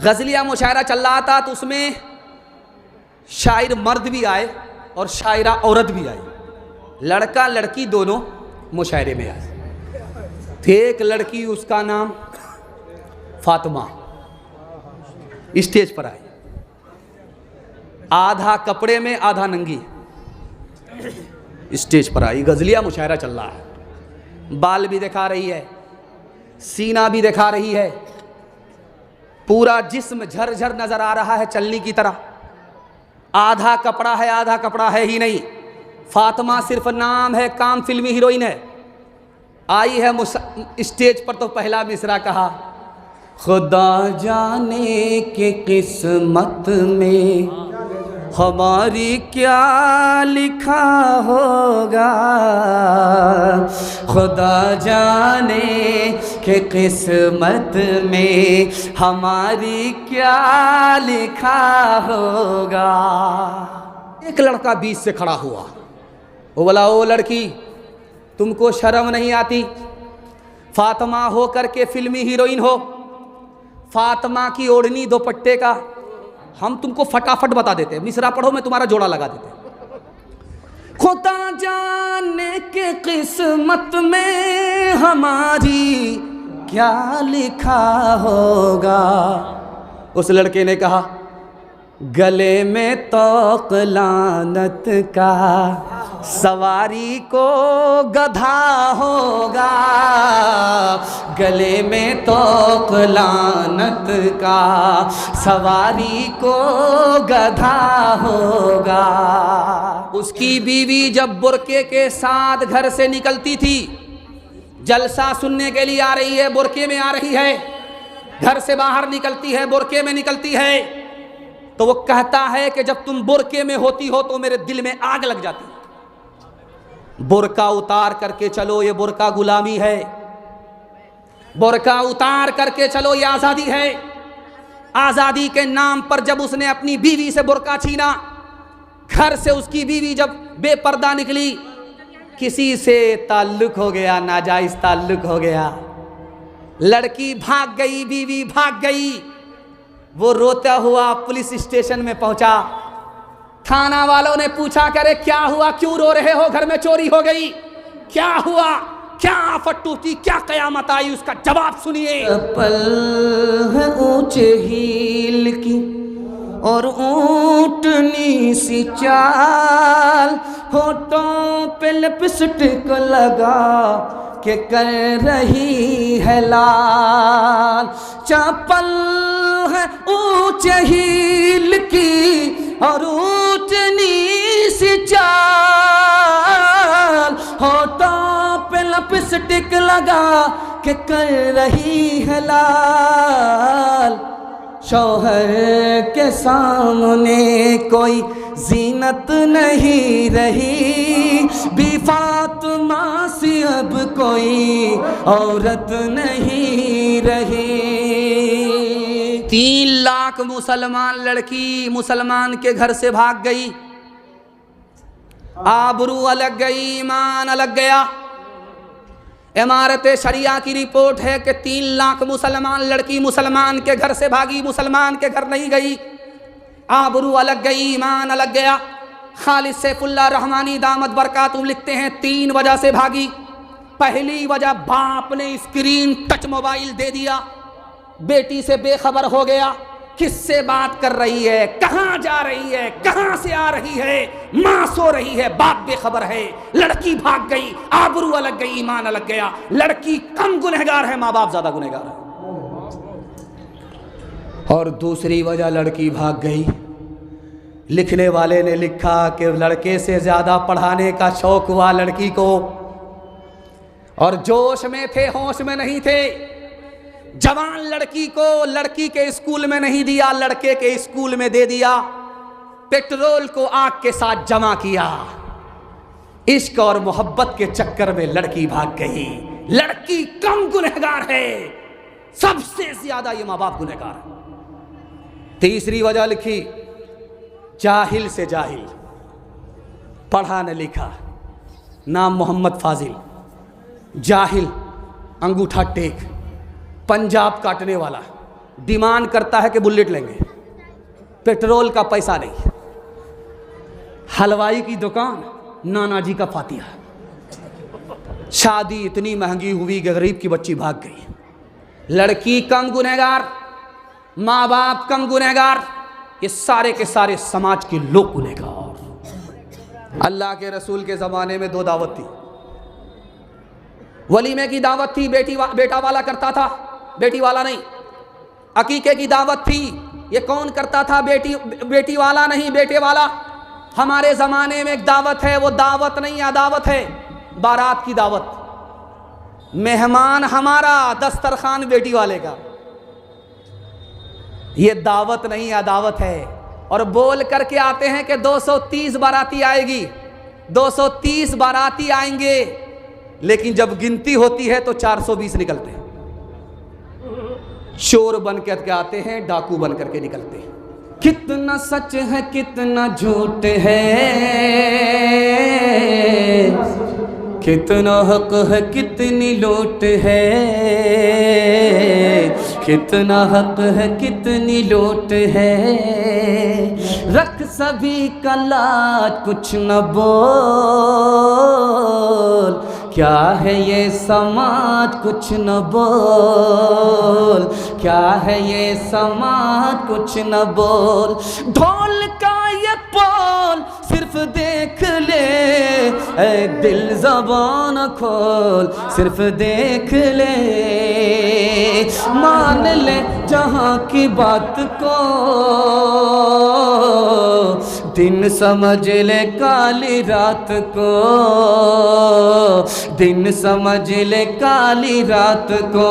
गज़लिया मुशायरा चल रहा था तो उसमें शायर मर्द भी आए और शायरा औरत भी आई, लड़का लड़की दोनों मुशायरे में आए। तो एक लड़की, उसका नाम फातिमा, स्टेज पर आई, आधा कपड़े में आधा नंगी, स्टेज पर आई। गज़लिया मुशायरा चल रहा है, बाल भी दिखा रही है, सीना भी दिखा रही है, पूरा जिस्म झरझर नजर आ रहा है चलनी की तरह। आधा कपड़ा है, आधा कपड़ा है ही नहीं। फातिमा सिर्फ नाम है, काम फिल्मी हीरोइन है। आई है स्टेज पर तो पहला मिसरा कहा, खुदा जाने के किस्मत में हमारी क्या लिखा होगा, खुदा जाने के किस्मत में हमारी क्या लिखा होगा। एक लड़का बीच से खड़ा हुआ, वो बोला, ओ लड़की, तुमको शर्म नहीं आती? फातिमा हो करके फिल्मी हीरोइन हो, फातिमा की ओढ़नी दुपट्टे का हम तुमको फटाफट बता देते, मिसरा पढ़ो, मैं तुम्हारा जोड़ा लगा देते। खुदा जाने के किस्मत में हमारी क्या लिखा होगा। उस लड़के ने कहा, गले में तोक लानत का सवारी को गधा होगा, गले में तोक लानत का सवारी को गधा होगा। उसकी बीवी जब बुर्के के साथ घर से निकलती थी, जलसा सुनने के लिए आ रही है, बुर्के में आ रही है, घर से बाहर निकलती है, बुर्के में निकलती है, तो वो कहता है कि जब तुम बुर्के में होती हो तो मेरे दिल में आग लग जाती है। बुर्का उतार करके चलो, ये बुर्का गुलामी है, बुर्का उतार करके चलो, ये आज़ादी है। आज़ादी के नाम पर जब उसने अपनी बीवी से बुर्का छीना, घर से उसकी बीवी जब बेपर्दा निकली, किसी से ताल्लुक हो गया, नाजायज ताल्लुक हो गया, लड़की भाग गई, बीवी भाग गई। वो रोता हुआ पुलिस स्टेशन में पहुंचा। थाना वालों ने पूछा, करे क्या हुआ, क्यों रो रहे हो, घर में चोरी हो गई, क्या हुआ, क्या आफत टूटी, क्या कयामत आई, उसका जवाब सुनिए। पल है ऊंचे हील की और ऊंटनी सी चाल, होठों पे लिपस्टिक लगा के कर रही है लाल। चप्पल है ऊंचे हील की और ऊंटनी सी चाल, होठों पे लिपस्टिक लगा के कर रही है लाल। शौहर के सामने कोई जीनत नहीं रही, बी फातिमा सी अब कोई औरत नहीं रही। 3 लाख मुसलमान लड़की मुसलमान के घर से भाग गई, आबरू अलग गई, ईमान अलग गया। इमारत शरिया की रिपोर्ट है कि 3 लाख मुसलमान लड़की मुसलमान के घर से भागी, मुसलमान के घर नहीं गई। आबरू अलग गई, ईमान अलग गया। खालिद सैफुल्लाह रहमानी दामद बरकातुहू लिखते हैं 3 वजह से भागी। पहली वजह, बाप ने स्क्रीन टच मोबाइल दे दिया, बेटी से बेखबर हो गया, किससे बात कर रही है, कहाँ जा रही है, कहाँ से आ रही है, माँ सो रही है, बाप बेखबर है, लड़की भाग गई, आबरू अलग गई, ईमान अलग गया। लड़की कम गुनहगार है, माँ बाप ज्यादा गुनहगार है। और दूसरी वजह, लड़की भाग गई, लिखने वाले ने लिखा कि लड़के से ज्यादा पढ़ाने का शौक हुआ लड़की को, और जोश में थे, होश में नहीं थे। जवान लड़की को लड़की के स्कूल में नहीं दिया, लड़के के स्कूल में दे दिया। पेट्रोल को आग के साथ जमा किया। इश्क और मोहब्बत के चक्कर में लड़की भाग गई। लड़की कम गुनहगार है, सबसे ज्यादा ये माँ बाप गुनहगार है। तीसरी वजह लिखी, जाहिल से जाहिल, पढ़ा न लिखा, नाम मोहम्मद फाजिल, जाहिल, अंगूठा टेक, पंजाब काटने वाला, डिमांड करता है कि बुलेट लेंगे, पेट्रोल का पैसा नहीं। हलवाई की दुकान, नाना जी का फातिहा। शादी इतनी महंगी हुई कि गरीब की बच्ची भाग गई। लड़की कम गुनहगार, माँ बाप कम गुनहगार, ये सारे के सारे समाज के लोग गुनहगार। अल्लाह के रसूल के ज़माने में 2 दावत थी। वलीमे की दावत थी, बेटा वाला करता था, बेटी वाला नहीं। अकीके की दावत थी, ये कौन करता था? बेटी वाला नहीं, बेटे वाला। हमारे ज़माने में एक दावत है, वो दावत नहीं अदावत है, बारात की दावत। मेहमान हमारा, दस्तरखान बेटी वाले का। ये दावत नहीं अदावत है। और बोल करके आते हैं कि 230 बाराती आएगी, 230 बाराती आएंगे, लेकिन जब गिनती होती है तो 420 निकलते हैं। चोर बन करके आते हैं, डाकू बन करके निकलते हैं। कितना सच है कितना झूठ है, कितना हक है कितनी लूट है, कितना हक है कितनी लूट है। रख सभी का लाज कुछ न बोल, क्या है ये समाज कुछ न बोल, क्या है ये समाज कुछ न बोल। ढोल का ये पोल सिर्फ देख ले, ऐ दिल ज़बान खोल, सिर्फ देख ले। मान ले जहाँ की बात को, दिन समझ ले काली रात को, दिन समझ ले काली रात को।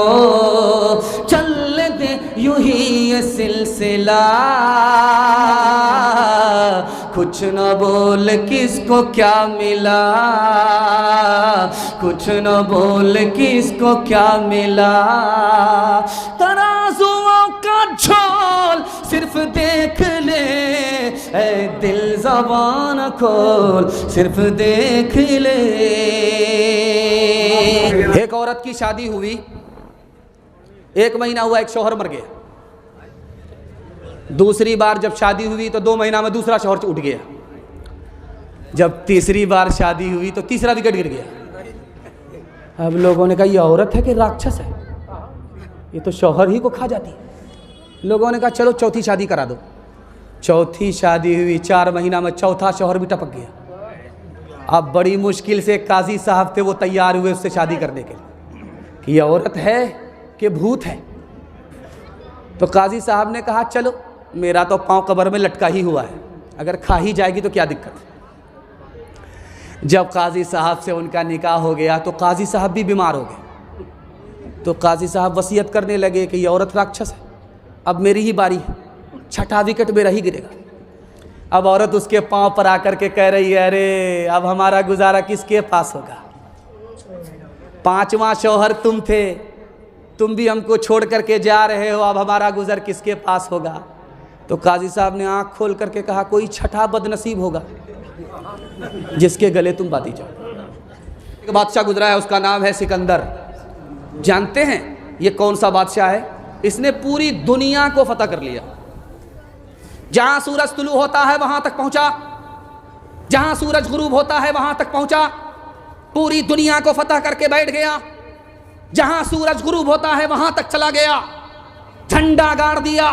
चल दे यूं ही ये सिलसिला, कुछ न बोल किसको क्या मिला, कुछ न बोल किसको क्या मिला। तराजुओं का झोल सिर्फ देख ले, ऐ दिल ज़बान खोल, सिर्फ देख ले। एक औरत की शादी हुई, 1 महीना हुआ, एक शौहर मर गया। दूसरी बार जब शादी हुई तो 2 महीना में दूसरा शौहर उठ गया। जब तीसरी बार शादी हुई तो तीसरा विकेट गिर गया। अब लोगों ने कहा ये औरत है कि राक्षस है, ये तो शौहर ही को खा जाती है। लोगों ने कहा चलो चौथी शादी करा दो। चौथी शादी हुई, 4 महीना में चौथा शौहर भी टपक गया। अब बड़ी मुश्किल से काजी साहब थे, वो तैयार हुए उससे शादी करने के लिए कि ये औरत है कि भूत है। तो काजी साहब ने कहा चलो, मेरा तो पाँव कब्र में लटका ही हुआ है, अगर खा ही जाएगी तो क्या दिक्कत है। जब काजी साहब से उनका निकाह हो गया तो काजी साहब भी बीमार हो गए। तो काजी साहब वसीयत करने लगे कि ये औरत राक्षस है, अब मेरी ही बारी है, छठा विकेट मेरा ही गिरेगा। अब औरत उसके पाँव पर आकर के कह रही है अरे अब हमारा गुजारा किसके पास होगा, 5वां शौहर तुम थे, तुम भी हमको छोड़ करके जा रहे हो, अब हमारा गुजर किसके पास होगा। तो काजी साहब ने आंख खोल करके कहा कोई छठा बदनसीब होगा जिसके गले तुम बांधी जाओ। एक बादशाह गुजरा है, उसका नाम है सिकंदर। जानते हैं ये कौन सा बादशाह है? इसने पूरी दुनिया को फतह कर लिया। जहां सूरज तुलू होता है वहां तक पहुंचा, जहां सूरज गुरूब होता है वहां तक पहुंचा, पूरी दुनिया को फतह करके बैठ गया। जहां सूरज गुरूब होता है वहां तक चला गया, झंडा गाड़ दिया,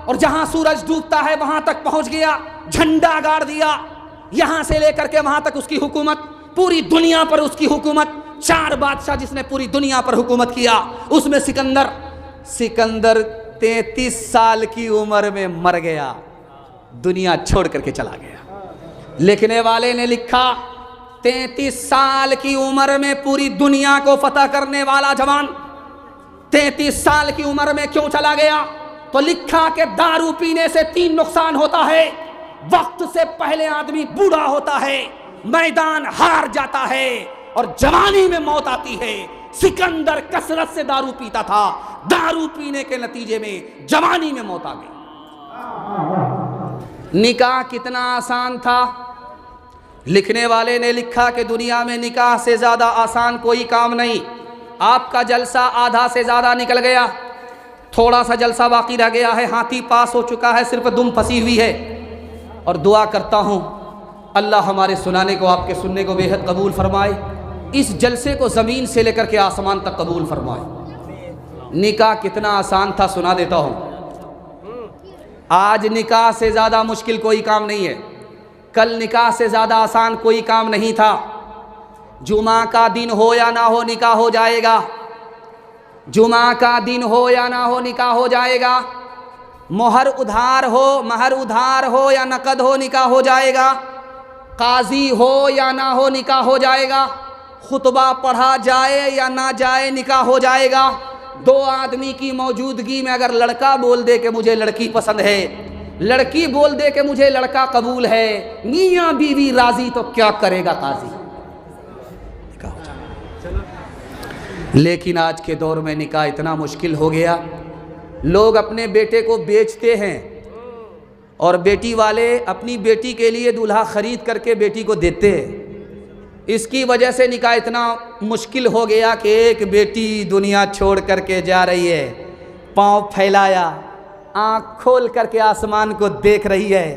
और जहां सूरज डूबता है वहां तक पहुंच गया, झंडा गाड़ दिया। यहां से लेकर के वहां तक उसकी हुकूमत, पूरी दुनिया पर उसकी हुकूमत। 4 बादशाह जिसने पूरी दुनिया पर हुकूमत किया, उसमें सिकंदर 33 साल की उम्र में मर गया, दुनिया छोड़ करके चला गया। लिखने वाले ने लिखा 33 साल की उम्र में पूरी दुनिया को फतह करने वाला जवान 33 साल की उम्र में क्यों चला गया? तो लिखा कि दारू पीने से 3 नुकसान होता है, वक्त से पहले आदमी बूढ़ा होता है, मैदान हार जाता है, और जवानी में मौत आती है। सिकंदर कसरत से दारू पीता था, दारू पीने के नतीजे में जवानी में मौत आ गई। निकाह कितना आसान था। लिखने वाले ने लिखा कि दुनिया में निकाह से ज़्यादा आसान कोई काम नहीं। आपका जलसा आधा से ज़्यादा निकल गया, थोड़ा सा जलसा बाकी रह गया है, हाथी पास हो चुका है, सिर्फ दुम फंसी हुई है। और दुआ करता हूँ अल्लाह हमारे सुनाने को, आपके सुनने को बेहद कबूल फरमाए, इस जलसे को ज़मीन से लेकर के आसमान तक कबूल फरमाए। निकाह कितना आसान था सुना देता हूँ। आज निकाह से ज़्यादा मुश्किल कोई काम नहीं है, कल निकाह से ज़्यादा आसान कोई काम नहीं था। जुमा का दिन हो या ना हो निकाह हो जाएगा, जुमा का दिन हो या ना हो निकाह हो जाएगा। मोहर उधार हो या नकद हो निकाह हो जाएगा। काजी हो या ना हो निकाह हो जाएगा। खुतबा पढ़ा जाए या ना जाए निकाह हो जाएगा। दो आदमी की मौजूदगी में अगर लड़का बोल दे कि मुझे लड़की पसंद है, लड़की बोल दे कि मुझे लड़का कबूल है, मियाँ बीवी राजी, तो क्या करेगा काजी? निकाह हो जाएगा। लेकिन आज के दौर में निकाह इतना मुश्किल हो गया, लोग अपने बेटे को बेचते हैं और बेटी वाले अपनी बेटी के लिए दूल्हा खरीद करके बेटी को देते हैं। इसकी वजह से निकाह इतना मुश्किल हो गया कि एक बेटी दुनिया छोड़ करके जा रही है, पाँव फैलाया, आँख खोल करके आसमान को देख रही है।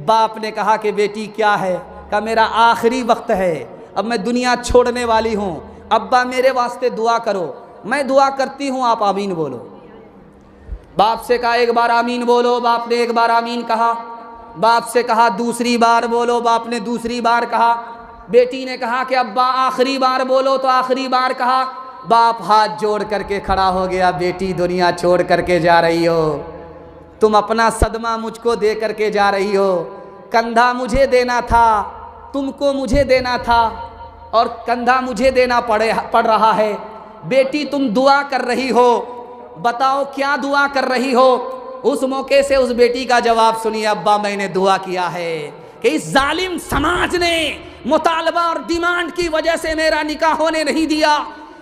बाप ने कहा कि बेटी क्या है? कहा मेरा आखिरी वक्त है, अब मैं दुनिया छोड़ने वाली हूँ, अब्बा मेरे वास्ते दुआ करो। मैं दुआ करती हूँ, आप आमीन बोलो। बाप से कहा एक बार आमीन बोलो, बाप ने एक बार आमीन कहा। बाप से कहा दूसरी बार बोलो, बाप ने दूसरी बार कहा। बेटी ने कहा कि अब्बा आखिरी बार बोलो, तो आखिरी बार कहा। बाप हाथ जोड़ करके खड़ा हो गया, बेटी दुनिया छोड़ करके जा रही हो, तुम अपना सदमा मुझको दे करके जा रही हो। कंधा मुझे देना था, तुमको मुझे देना था, और कंधा मुझे देना पड़ रहा है। बेटी तुम दुआ कर रही हो, बताओ क्या दुआ कर रही हो? उस मौके से उस बेटी का जवाब सुनिए, अब्बा मैंने दुआ किया है कि इस जालिम समाज ने मुतालबा और डिमांड की वजह से मेरा निकाह होने नहीं दिया।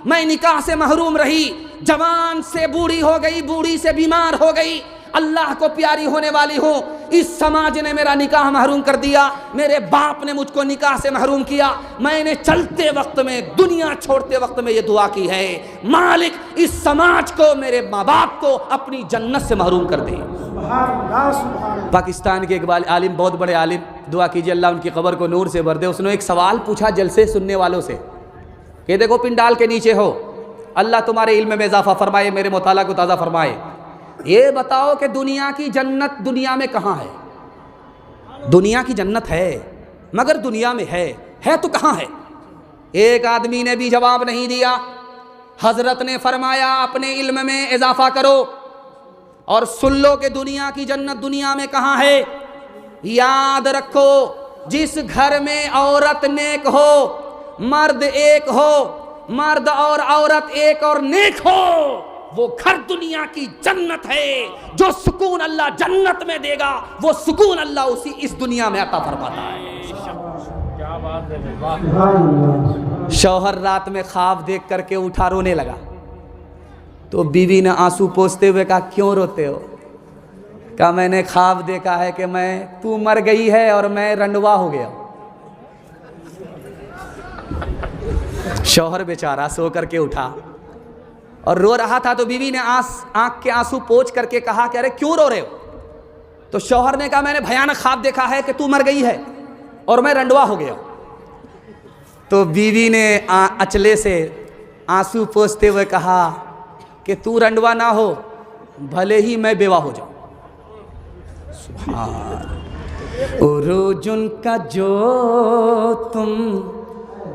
मैं निकाह से महरूम रही, जवान से बूढ़ी हो गई, बूढ़ी से बीमार हो गई, अल्लाह को प्यारी होने वाली हूँ, इस समाज ने मेरा निकाह महरूम कर दिया। मेरे बाप ने मुझको निकाह से महरूम किया। मैंने चलते वक्त में, दुनिया छोड़ते वक्त में ये दुआ की है, मालिक इस समाज को, मेरे माँ बाप को अपनी जन्नत से महरूम कर दे। पाकिस्तान के एक आलिम, बहुत बड़े आलिम, दुआ कीजिए अल्लाह उनकी कब्र को नूर से भर दे, उसने एक सवाल पूछा जलसे सुनने वालों से कि देखो पिंडाल के नीचे हो, अल्लाह तुम्हारे इल्म में इजाफा फरमाए, मेरे मुताला को ताज़ा फरमाए, ये बताओ कि दुनिया की जन्नत दुनिया में कहाँ है? दुनिया की जन्नत है मगर दुनिया में है तो कहाँ है? एक आदमी ने भी जवाब नहीं दिया। हजरत ने फरमाया अपने इल्म में इजाफा करो और सुन लो कि दुनिया की जन्नत दुनिया में कहाँ है। याद रखो, जिस घर में औरत नेक हो, मर्द एक हो, मर्द और औरत एक और नेक हो, वो घर दुनिया की जन्नत है। जो सुकून अल्लाह जन्नत में देगा, वो सुकून अल्लाह उसी इस दुनिया में अता फरमाता है। क्या बात है। शौहर रात में ख्वाब देख करके उठा, रोने लगा, तो बीवी ने आंसू पोंछते हुए कहा क्यों रोते हो? कहा मैंने ख्वाब देखा है कि तू मर गई है और मैं रंडवा हो गया। शौहर बेचारा सो करके उठा और रो रहा था, तो बीवी ने आंख के आंसू पोंछ करके कहा कि अरे क्यों रो रहे हो? तो शौहर ने कहा मैंने भयानक ख्वाब देखा है कि तू मर गई है और मैं रंडवा हो गया। तो बीवी ने अचले से आंसू पोंछते हुए कहा कि तू रंडवा ना हो, भले ही मैं बेवा हो जाऊं। सुभान। उरूज उनका जो तुम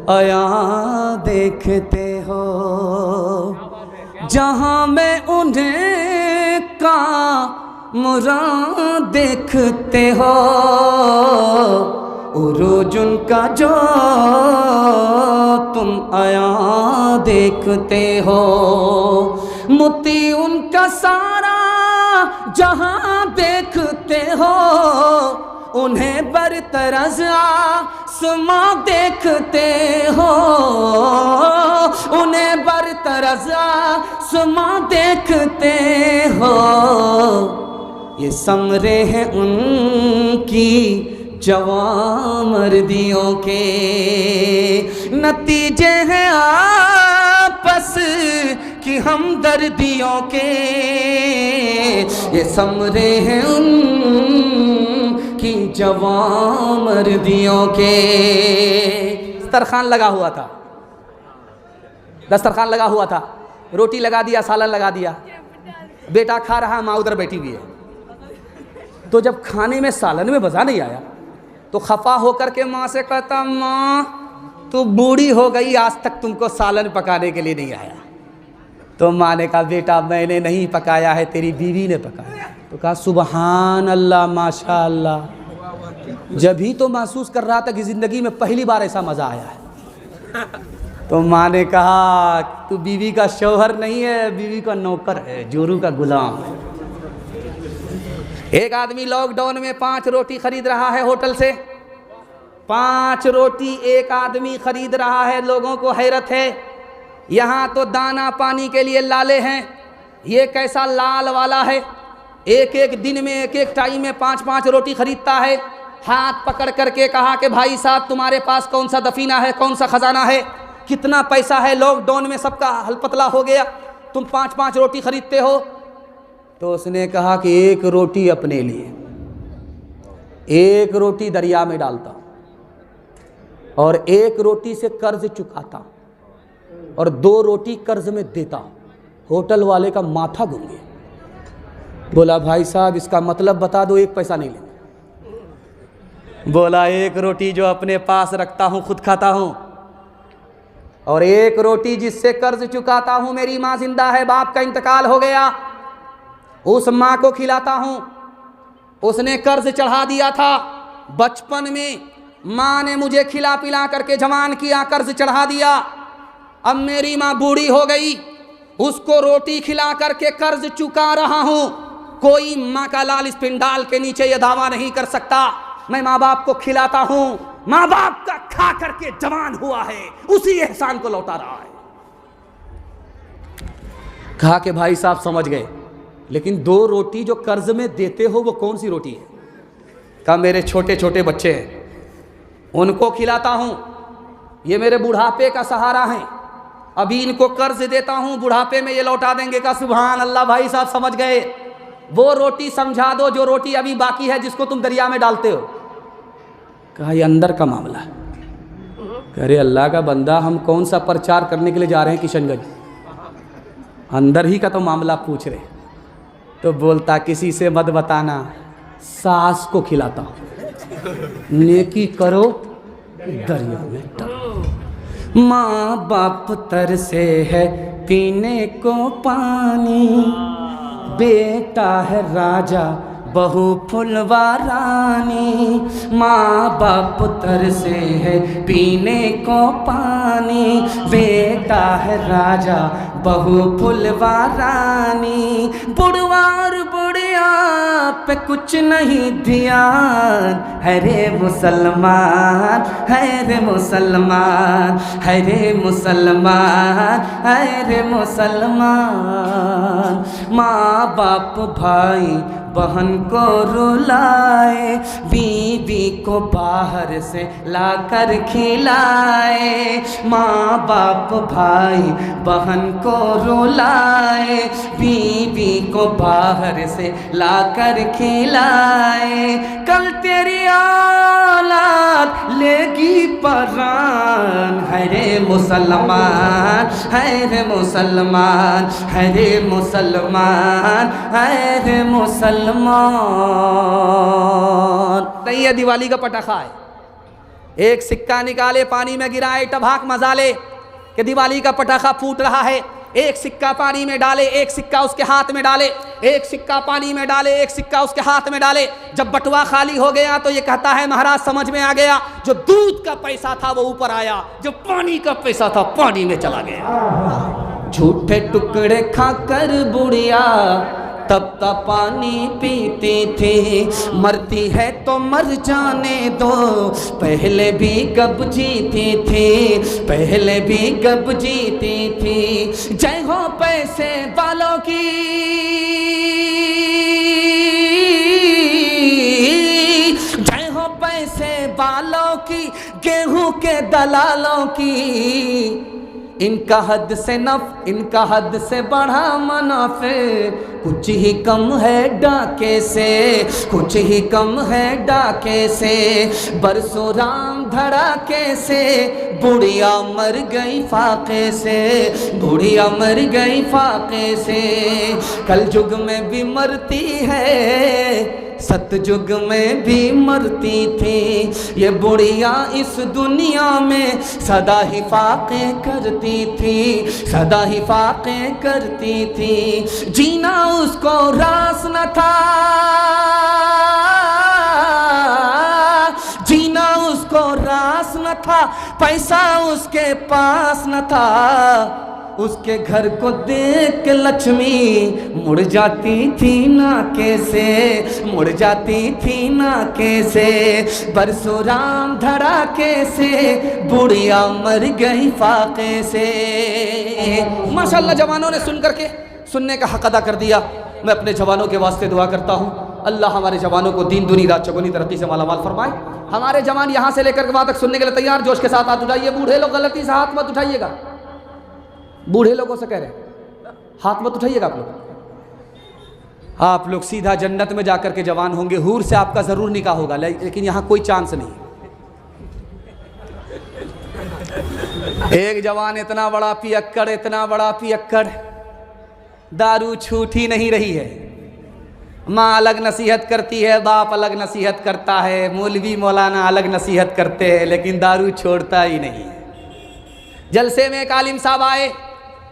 आया देखते हो, जहाँ में उन्हें का मुराद देखते हो। उरूज उनका जो तुम आया देखते हो, मोती उनका सारा जहाँ देखते हो। उन्हें बरतरज आसमां देखते हो, उन्हें बरतरज आसमां देखते हो। ये समरे हैं उनकी जवां मर्दियों के, नतीजे हैं आपस की नहीं हमदर्दियों के, ये समरे हैं उनकी जवां मर्दियों के। दस्तरखान लगा हुआ था, दस्तरखान लगा हुआ था, रोटी लगा दिया, सालन लगा दिया, बेटा खा रहा, माँ उधर बैठी हुई है। तो जब खाने में सालन में मज़ा नहीं आया तो खफा होकर के माँ से कहता, माँ तू बूढ़ी हो गई, आज तक तुमको सालन पकाने के लिए नहीं आया। तो माँ ने कहा, बेटा मैंने नहीं पकाया है, तेरी बीवी ने पकाया। तो कहा, सुबहान अल्लाह, माशा अल्लाह। जब ही तो महसूस कर रहा था कि ज़िंदगी में पहली बार ऐसा मज़ा आया है। तो माँ ने कहा, तू बीवी का शौहर नहीं है, बीवी का नौकर है, जोरू का गुलाम है। एक आदमी लॉकडाउन में 5 रोटी खरीद रहा है होटल से। 5 रोटी एक आदमी खरीद रहा है। लोगों को हैरत है, यहाँ तो दाना पानी के लिए लाले हैं, ये कैसा लाल वाला है, एक एक दिन में एक एक टाइम में 5-5 रोटी खरीदता है। हाथ पकड़ करके कहा कि भाई साहब तुम्हारे पास कौन सा दफीना है, कौन सा खजाना है, कितना पैसा है, लॉकडाउन में सबका हलपतला हो गया, तुम 5-5 रोटी खरीदते हो। तो उसने कहा कि 1 रोटी अपने लिए, 1 रोटी दरिया में डालता और 1 रोटी से कर्ज चुकाता और 2 रोटी कर्ज में देता। होटल वाले का माथा घूम गया। बोला, भाई साहब इसका मतलब बता दो, 1 पैसा नहीं लेंगे। बोला, 1 रोटी जो अपने पास रखता हूँ खुद खाता हूँ, और 1 रोटी जिससे कर्ज चुकाता हूँ, मेरी माँ जिंदा है, बाप का इंतकाल हो गया, उस माँ को खिलाता हूँ। उसने कर्ज चढ़ा दिया था बचपन में, माँ ने मुझे खिला पिला करके जवान किया, कर्ज चढ़ा दिया। अब मेरी माँ बूढ़ी हो गई, उसको रोटी खिला करके कर्ज चुका रहा हूँ। कोई माँ का लाल इस पिंडाल के नीचे यह दावा नहीं कर सकता मैं माँ बाप को खिलाता हूँ, माँ बाप का खा करके जवान हुआ है, उसी एहसान को लौटा रहा है। कहा कि भाई साहब समझ गए, लेकिन 2 रोटी जो कर्ज में देते हो वो कौन सी रोटी है? कहा, मेरे छोटे छोटे बच्चे हैं, उनको खिलाता हूँ, ये मेरे बुढ़ापे का सहारा है, अभी इनको कर्ज देता हूँ, बुढ़ापे में ये लौटा देंगे। का सुभान अल्लाह, भाई साहब समझ गए, वो रोटी समझा दो जो रोटी अभी बाकी है, जिसको तुम दरिया में डालते हो। कहा, ये अंदर का मामला है। अरे अल्लाह का बंदा, हम कौन सा प्रचार करने के लिए जा रहे हैं किशनगंज, अंदर ही का तो मामला पूछ रहे। तो बोलता, किसी से मत बताना, सास को खिलाता हूँ, नेकी करो दरिया में डालो। माँ बाप तरसे है पीने को पानी, बेटा है राजा बहू फुलवा रानी। माँ बाप तरसे है पीने को पानी, बेटा है राजा बहू फुलवा रानी। बुढ़वार बुढ़िया पे कुछ नहीं ध्यान, है रे मुसलमान, है रे मुसलमान, है रे मुसलमान, है रे मुसलमान। माँ बाप भाई बहन को रुलाए, बीवी को बाहर से लाकर खिलाए। माँ बाप भाई बहन को रुलाए, बीवी को बाहर से लाकर खिलाए। कल तेरी औलाद लेगी परान, है रे मुसलमान, है रे मुसलमान, है रे मुसलमान, है रे मुसलमान। नहीं, ये दिवाली का पटाखा है। एक सिक्का निकाले, पानी में गिराए, टभाक मजाले कि दिवाली का पटाखा फूट रहा है। एक सिक्का पानी में डाले, एक सिक्का उसके हाथ में डाले, एक सिक्का पानी में डाले, एक सिक्का उसके हाथ में डाले। जब बटुआ खाली हो गया तो ये कहता है, महाराज समझ में आ गया, जो दूध का पैसा था वो ऊपर आया, जो पानी का पैसा था पानी में चला गया। झूठे टुकड़े खाकर बुढ़िया तब तक पानी पीती थी, मरती है तो मर जाने दो, पहले भी कब जीती थी, पहले भी कब जीती थी। जय हो पैसे वालों की, जय हो पैसे वालों की, गेहूं के दलालों की। इनका हद से नफ, इनका हद से बढ़ा मुनाफे, कुछ ही कम है डाके से, कुछ ही कम है डाके से। बरसों राम धड़ाके से, बुढ़िया मर गई फाके से, बुढ़िया मर गई फाके से। कल युग में भी मरती है, सतयुग में भी मरती थी, ये बुढ़िया इस दुनिया में सदा ही फाके करती थी, सदा ही फाके करती थी। जीना उसको रास न था, जीना उसको रास न था, पैसा उसके पास न था। उसके घर को देख के लक्ष्मी मुड़ जाती थी नाके से, मुड़ जाती थी नाके से। बरसों राम धड़ाके से, बुढ़िया मर गई फाके से। माशाल्लाह जवानों ने सुन करके सुनने का हक अदा कर दिया। मैं अपने जवानों के वास्ते दुआ करता हूँ, अल्लाह हमारे जवानों को दीन दुनी रात चौगुनी तरक्की से मालामाल फरमाए। हमारे जवान यहाँ से लेकर वहाँ तक सुनने के लिए तैयार, जोश के साथ हाथ उठाइए। बूढ़े लोग गलती से हाथ मत उठाइएगा, बूढ़े लोगों से कह रहे हैं हाथ मत उठाइएगा आप लोग। आप लोग सीधा जन्नत में जाकर के जवान होंगे, हूर से आपका जरूर निकाह होगा, लेकिन यहाँ कोई चांस नहीं। एक जवान इतना बड़ा पियक्कड़, इतना बड़ा पियक्कड़, दारू छूट ही नहीं रही है। माँ अलग नसीहत करती है, बाप अलग नसीहत करता है, मौलवी मौलाना अलग नसीहत करते हैं, लेकिन दारू छोड़ता ही नहीं। जलसे में एक आलिम साहब आए,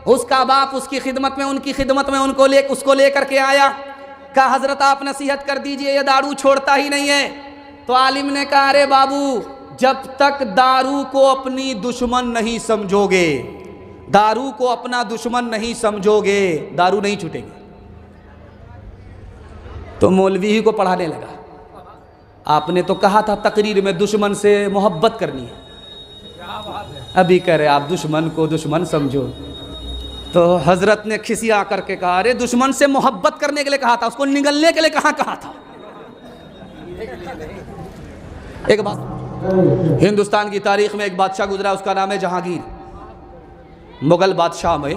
उसका बाप उसकी खिदमत में, उनकी खिदमत में उसको लेकर के आया। कहा हजरत आप नसीहत कर दीजिए, ये दारू छोड़ता ही नहीं है। तो आलिम ने कहा अरे बाबू, जब तक दारू को अपनी दुश्मन नहीं समझोगे, दारू को अपना दुश्मन नहीं समझोगे, दारू नहीं छूटेगी। तो मौलवी ही को पढ़ाने लगा। आपने तो कहा था तकरीर में दुश्मन से मोहब्बत करनी है, अभी कह रहे आप दुश्मन को दुश्मन समझो। तो हजरत ने खिसिया करके कहा अरे दुश्मन से मोहब्बत करने के लिए कहा था, उसको निगलने के लिए कहाँ कहा था। एक बात, हिंदुस्तान की तारीख में एक बादशाह गुजरा, उसका नाम है जहांगीर। मुगल बादशाह में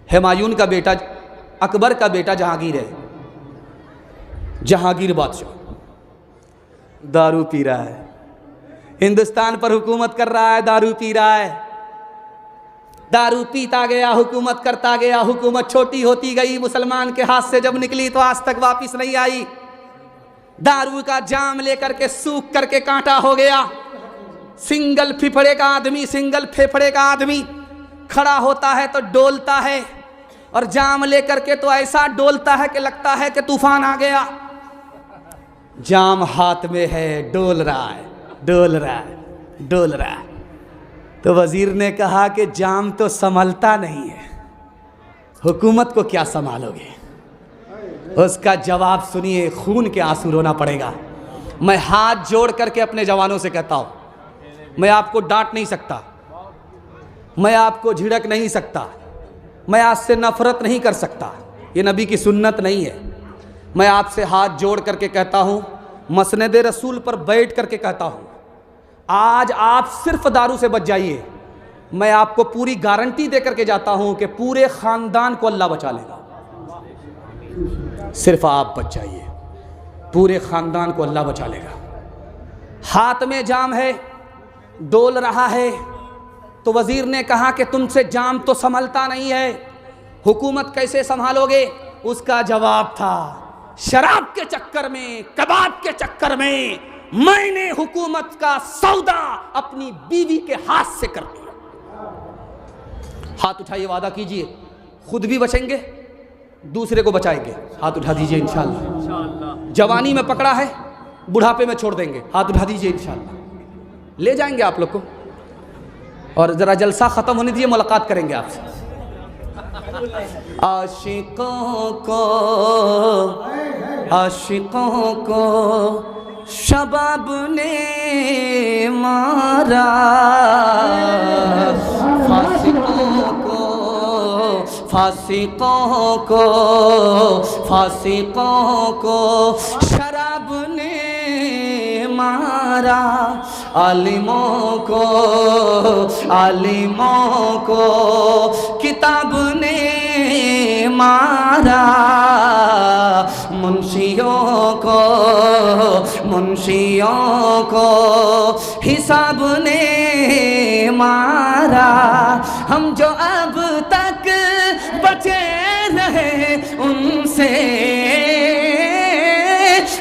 हुमायूं का बेटा, अकबर का बेटा जहांगीर है। जहांगीर बादशाह दारू पी रहा है, हिंदुस्तान पर हुकूमत कर रहा है, दारू पी रहा है। दारू पीता गया, हुकूमत करता गया, हुकूमत छोटी होती गई, मुसलमान के हाथ से जब निकली तो आज तक वापस नहीं आई। दारू का जाम लेकर के सूख करके कांटा हो गया। सिंगल फिफड़े का आदमी, सिंगल फेफड़े का आदमी खड़ा होता है तो डोलता है, और जाम लेकर के तो ऐसा डोलता है कि लगता है कि तूफान आ गया। जाम हाथ में है, डोल रहा है, डोल रहा है, डोल रहा है। तो वजीर ने कहा कि जाम तो संभलता नहीं है, हुकूमत को क्या संभालोगे। उसका जवाब सुनिए, खून के आंसू रोना पड़ेगा। मैं हाथ जोड़ करके अपने जवानों से कहता हूँ, मैं आपको डांट नहीं सकता, मैं आपको झिड़क नहीं सकता, मैं आपसे नफरत नहीं कर सकता, ये नबी की सुन्नत नहीं है। मैं आपसे हाथ जोड़ करके कहता हूँ, मसनद रसूल पर बैठ करके कहता हूँ, आज आप सिर्फ दारू से बच जाइए। मैं आपको पूरी गारंटी दे करके जाता हूँ कि पूरे ख़ानदान को अल्लाह बचा लेगा। सिर्फ आप बच जाइए, पूरे ख़ानदान को अल्लाह बचा लेगा। हाथ में जाम है, डोल रहा है। तो वज़ीर ने कहा कि तुमसे जाम तो संभलता नहीं है, हुकूमत कैसे संभालोगे। उसका जवाब था, शराब के चक्कर में, कबाब के चक्कर में मैंने हुकूमत का सौदा अपनी बीवी के हाथ से कर दिया। हाथ उठाइए, वादा कीजिए, खुद भी बचेंगे, दूसरे को बचाएंगे। हाथ उठा दीजिए इंशाअल्लाह। जवानी में पकड़ा है, बुढ़ापे में छोड़ देंगे। हाथ उठा दीजिए इंशाअल्लाह। ले जाएंगे आप लोग को, और ज़रा जलसा ख़त्म होने दीजिए, मुलाकात करेंगे आपसे। आशिकों को शबाब ने मारा, फासिकों को शराब ने मारा, आलिमों को किताब ने मारा, मुंशियों को हिसाब ने मारा। हम जो अब तक बचे रहे उनसे,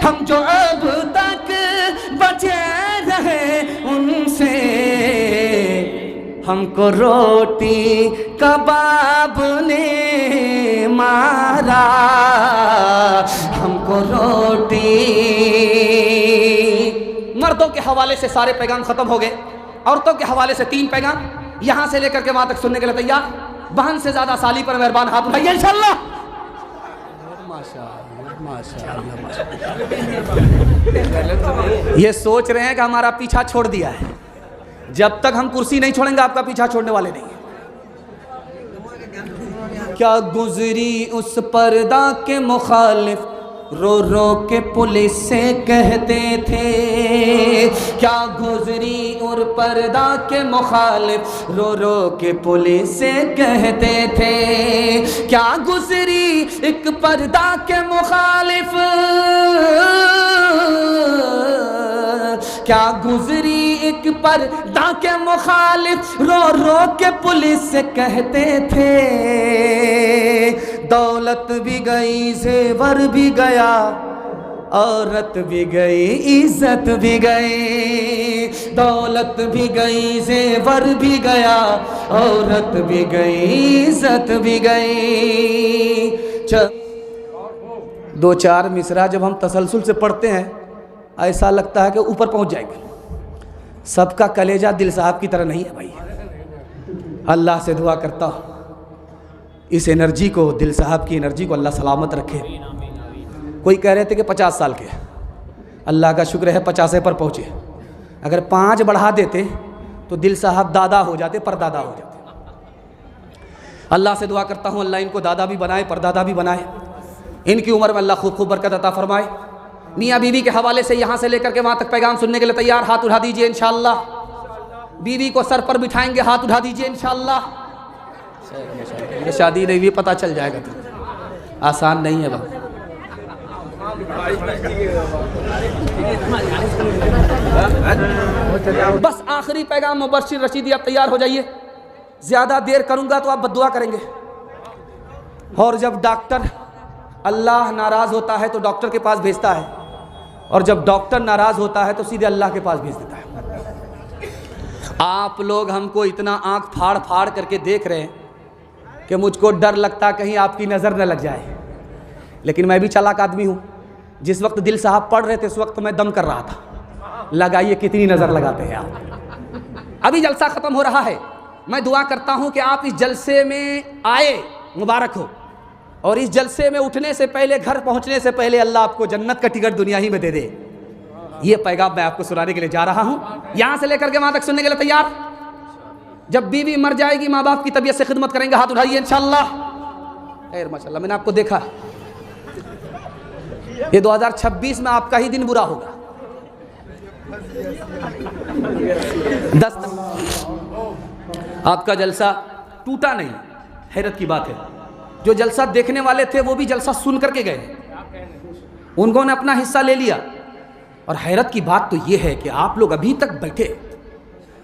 हम जो अब तक बचे रहे उनसे, हमको रोटी कबाब ने मारा, हमको रोटी। मर्दों के हवाले से सारे पैगाम खत्म हो गए, औरतों के हवाले से 3 पैगाम यहां से लेकर के वहां तक सुनने के लिए तैयार। बहन से ज्यादा साली पर मेहरबान हाथ उठाइए इंशाल्लाह। ये सोच रहे हैं कि हमारा पीछा छोड़ दिया है, जब तक हम कुर्सी नहीं छोड़ेंगे आपका पीछा छोड़ने वाले नहीं। क्या गुजरी उस पर्दा के मुखालिफ, रो रो के पुलिस से कहते थे। क्या गुजरी और पर्दा के मुखालिफ, रो रो के पुलिस से कहते थे। क्या गुजरी एक पर्दा के मुखालिफ, क्या गुजरी एक पर्दा के मुखालिफ, रो रो के पुलिस से कहते थे। दौलत भी गई, ज़ेवर भी गया, औरत भी गई, इज्जत भी गई। दौलत भी गई, ज़ेवर भी गया, औरत भी गई, इज्जत भी गई। 2-4 मिसरा जब हम तसलसल से पढ़ते हैं ऐसा लगता है कि ऊपर पहुंच जाएंगे। सबका कलेजा दिल साहब की तरह नहीं है भाई। अल्लाह से दुआ करता हूँ इस एनर्जी को, दिल साहब की एनर्जी को अल्लाह सलामत रखे। कोई कह रहे थे कि 50 साल के, अल्लाह का शुक्र है 50 पर पहुँचे। अगर 5 बढ़ा देते तो दिल साहब दादा हो जाते, परदादा हो जाते। अल्लाह से दुआ करता हूँ अल्लाह इनको दादा भी बनाए, परदादा भी बनाए। इनकी उम्र में अल्लाह खूब खूब बरकत अता फरमाए। मियाँ बीवी के हवाले से यहाँ से लेकर के वहाँ तक पैगाम सुनने के लिए तैयार, हाथ उठा दीजिए इंशाअल्लाह। बीवी को सर पर बिठाएंगे, हाथ उठा दीजिए इंशाअल्लाह। ये शादी नहीं हुई पता चल जाएगा, तो आसान नहीं है बात। बस आखिरी पैगाम मुबश्शिर रशीदी, आप तैयार हो जाइए। ज़्यादा देर करूँगा तो आप बद्दुआ करेंगे। और जब डॉक्टर, अल्लाह नाराज़ होता है तो डॉक्टर के पास भेजता है, और जब डॉक्टर नाराज़ होता है तो सीधे अल्लाह के पास भेज देता है। आप लोग हमको इतना आंख फाड़ फाड़ करके देख रहे हैं कि मुझको डर लगता कहीं आपकी नज़र न लग जाए। लेकिन मैं भी चालाक आदमी हूँ। जिस वक्त दिल साहब पढ़ रहे थे उस वक्त मैं दम कर रहा था। लगाइए कितनी नज़र लगाते हैं आप। अभी जलसा ख़त्म हो रहा है। मैं दुआ करता हूँ कि आप इस जलसे में आए, मुबारक हो। और इस जलसे में उठने से पहले, घर पहुँचने से पहले अल्लाह आपको जन्नत का टिकट दुनिया ही में दे दे। ये पैगाम मैं आपको सुनाने के लिए जा रहा हूँ। यहाँ से लेकर के वहाँ तक सुनने के लिए तैयार। जब बीवी मर जाएगी माँ बाप की तबीयत से खिदमत करेंगे, हाथ उठाइए इंशाअल्लाह। खैर माशाअल्लाह, मैंने आपको देखा। ये 2026 में आपका ही दिन बुरा होगा। आपका जलसा टूटा नहीं, हैरत की बात है। जो जलसा देखने वाले थे वो भी जलसा सुन करके गए, उन्होंने अपना हिस्सा ले लिया। और हैरत की बात तो ये है कि आप लोग अभी तक बैठे,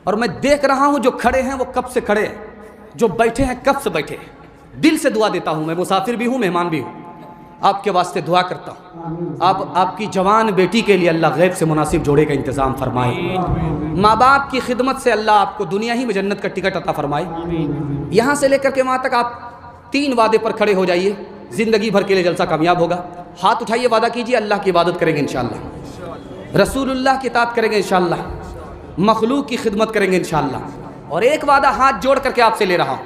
और मैं देख रहा हूं जो खड़े हैं वो कब से खड़े हैं, जो बैठे हैं कब से बैठे हैं। दिल से दुआ देता हूं, मैं मुसाफिर भी हूं, मेहमान भी हूं। आपके वास्ते दुआ करता हूं, आपकी जवान बेटी के लिए अल्लाह गैब से मुनासिब जोड़े का इंतज़ाम फरमाए। माँ बाप की खिदमत से अल्लाह आपको दुनिया ही में जन्नत का टिकट अता फरमाए। यहाँ से लेकर के वहाँ तक आप 3 वादे पर खड़े हो जाइए, ज़िंदगी भर के लिए जलसा कामयाब होगा। हाथ उठाइए, वादा कीजिए अल्लाह की इबादत करेंगे इंशाअल्लाह, रसूलुल्लाह की इताअत करेंगे इंशाअल्लाह, मखलूक की खिदमत करेंगे इंशाअल्लाह। और एक वादा हाथ जोड़ करके आपसे ले रहा हूँ।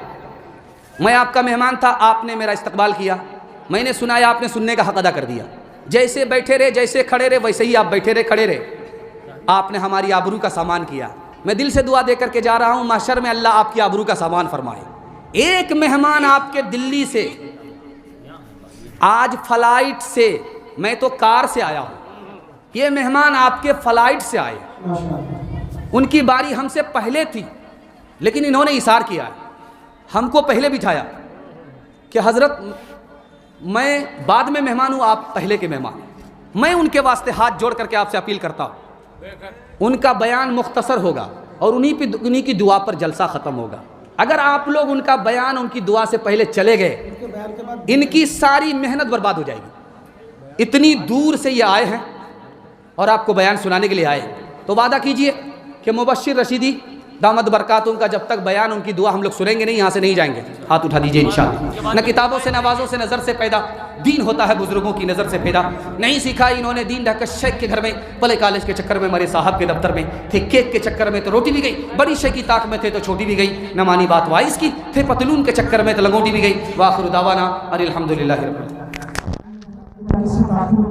मैं आपका मेहमान था, आपने मेरा इस्तकबाल किया, मैंने सुनाया, आपने सुनने का हक अदा कर दिया। जैसे बैठे रहे, जैसे खड़े रहे, वैसे ही आप बैठे रहे, खड़े रहे। आपने हमारी आबरू का सामान किया। मैं दिल से दुआ दे करके जा रहा हूँ, माशर में अल्लाह आपकी आबरू का सामान फरमाए। एक मेहमान आपके दिल्ली से, आज फ्लाइट से, मैं तो कार से आया हूँ, ये मेहमान आपके फ्लाइट से आए, उनकी बारी हमसे पहले थी, लेकिन इन्होंने इशार किया, हमको पहले बिठाया कि हज़रत मैं बाद में मेहमान हूँ, आप पहले के मेहमान हैं। मैं उनके वास्ते हाथ जोड़ करके आपसे अपील करता हूँ, उनका बयान मुख्तसर होगा और उन्हीं की दुआ पर जलसा ख़त्म होगा। अगर आप लोग उनका बयान उनकी दुआ से पहले चले गए, इनकी सारी मेहनत बर्बाद हो जाएगी। इतनी दूर से ये आए हैं और आपको बयान सुनाने के लिए आए, तो वादा कीजिए कि मुबश्शिर रशीदी दामद बरकातुहू का जब तक बयान उनकी दुआ हम लोग सुनेंगे नहीं, यहाँ से नहीं जाएंगे। हाथ उठा दीजिए इंशाअल्लाह। न किताबों से नवाज़ों से नज़र से पैदा दीन होता है, बुजुर्गों की नज़र से पैदा। नहीं सीखा इन्होंने दीन ढका शेख के घर में, पले कॉलेज के चक्कर में, मरे साहब के दफ्तर में थे, केक के चक्कर में तो रोटी भी गई, बड़ी शे की ताक में थे तो छोटी भी गई, न मानी बात वाइस की, थे पतलून के चक्कर में तो लंगोटी भी गई। वाखिर दावाना अनिल हम्दुलिल्लाहि रब्बिल आलमीन।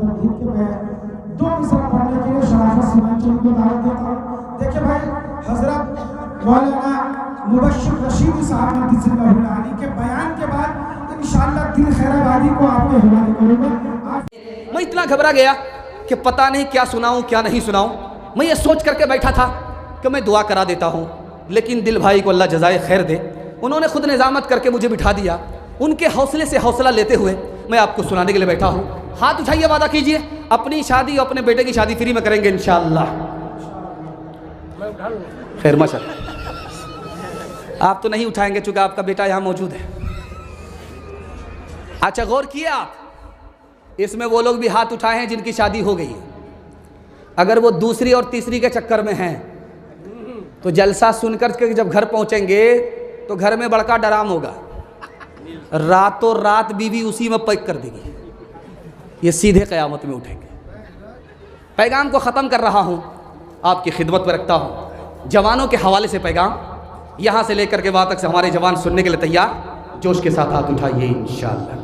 दो मिसरा पढ़ने के लिए शराफत सिमांचल को दावत देता हूँ। देखिए भाई, हजरत मौलाना मुबश्शिर रशीदी साहब मदीसल्लाहुल आली के बयान के बाद इंशाअल्लाह दिल खैराबादी को आपके हवाले करूँगा। मैं इतना घबरा गया कि पता नहीं क्या सुनाऊँ क्या नहीं सुनाऊँ। मैं ये सोच करके बैठा था कि मैं दुआ करा देता हूँ, लेकिन दिल भाई को अल्लाह जज़ाए खैर दे, उन्होंने खुद निज़ामत करके मुझे बिठा दिया। उनके हौसले से हौसला लेते हुए मैं आपको सुनाने के लिए बैठा हूँ। हाथ उठाइए, वादा कीजिए अपनी शादी और अपने बेटे की शादी फ्री में करेंगे इंशाअल्लाह। खैर माशाअल्लाह। आप तो नहीं उठाएंगे चूंकि आपका बेटा यहाँ मौजूद है। अच्छा गौर किए आप, इसमें वो लोग भी हाथ उठाए हैं जिनकी शादी हो गई है। अगर वो दूसरी और तीसरी के चक्कर में हैं तो जलसा सुनकर के जब घर पहुँचेंगे तो घर में बड़का डराम होगा, रातों रात बीवी उसी में पैक कर देगी, ये सीधे क़यामत में उठेंगे। पैगाम को ख़त्म कर रहा हूँ, आपकी खिदमत में रखता हूँ। जवानों के हवाले से पैगाम, यहाँ से लेकर के वहाँ तक से हमारे जवान सुनने के लिए तैयार, जोश के साथ हाथ उठाइए इंशाअल्लाह।